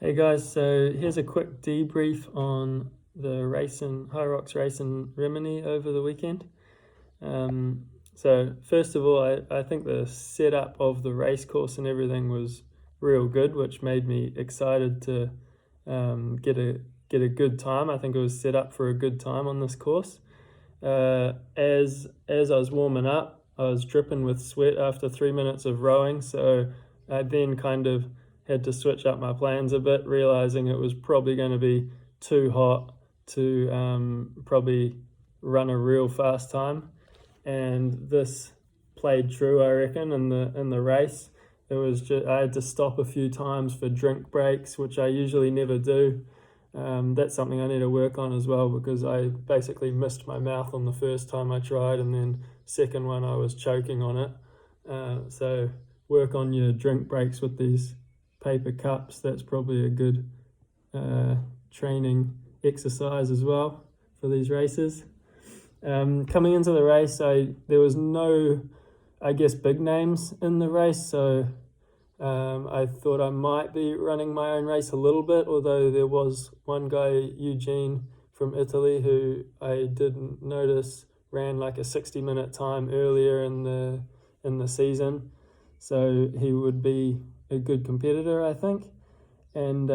Hey guys, so here's a quick debrief on the HYROX Rimini over the weekend. So first of all, I think the setup of the race course and everything was real good, which made me excited to get a good time. I think it was set up for a good time on this course. As I was warming up, I was dripping with sweat after 3 minutes of rowing, so I then kind of had to switch up my plans a bit, realizing it was probably going to be too hot to probably run a real fast time. And this played true, I reckon, in the race. It was just, I had to stop a few times for drink breaks, which I usually never do. That's something I need to work on as well, because I basically missed my mouth on the first time I tried, and then second one I was choking on it. So work on your drink breaks with these paper cups. That's probably a good training exercise as well for these races. Coming into the race, there was no, I guess, big names in the race, so I thought I might be running my own race a little bit, although there was one guy, Eugene from Italy, who I didn't notice ran like a 60-minute time earlier in the season, so he would be a good competitor, I think. And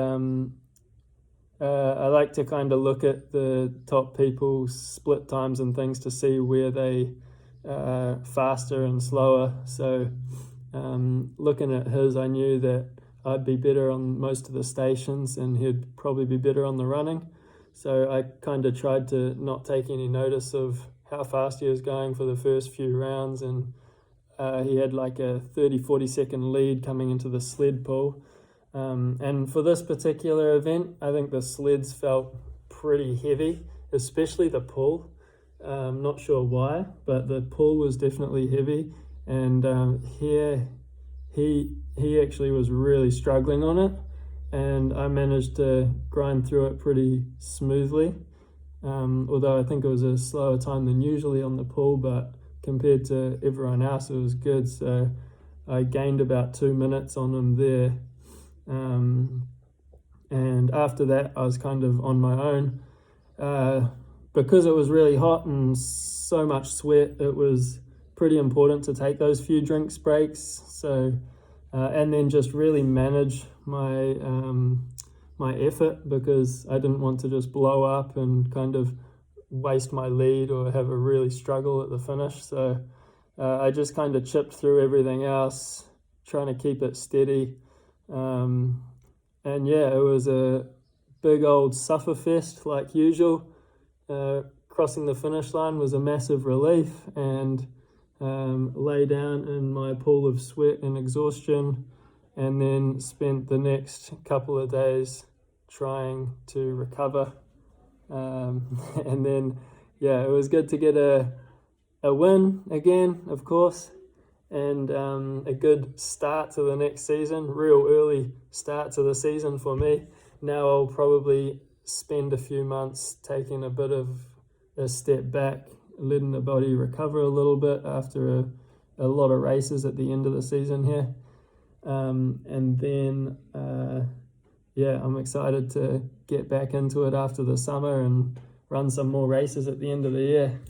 I like to kind of look at the top people's split times and things to see where they faster and slower. So looking at his, I knew that I'd be better on most of the stations and he'd probably be better on the running. So I kind of tried to not take any notice of how fast he was going for the first few rounds, and he had like a 30-40 second lead coming into the sled pull. And for this particular event, I think the sleds felt pretty heavy, especially the pull. Not sure why, but the pull was definitely heavy. And here he actually was really struggling on it, and I managed to grind through it pretty smoothly. Although I think it was a slower time than usually on the pull, but compared to everyone else, it was good. So I gained about 2 minutes on him there. And after that, I was kind of on my own. Because it was really hot and so much sweat, it was pretty important to take those few drinks breaks. So, and then just really manage my my effort, because I didn't want to just blow up and kind of waste my lead or have a really struggle at the finish. So I just kind of chipped through everything else, trying to keep it steady. And yeah, it was a big old sufferfest like usual. Crossing the finish line was a massive relief, and lay down in my pool of sweat and exhaustion, and then spent the next couple of days trying to recover. And then, yeah, it was good to get a win again, of course, and a good start to the next season, real early start to the season for me. Now I'll probably spend a few months taking a bit of a step back, letting the body recover a little bit after a lot of races at the end of the season here. And then, yeah, I'm excited to get back into it after the summer and run some more races at the end of the year.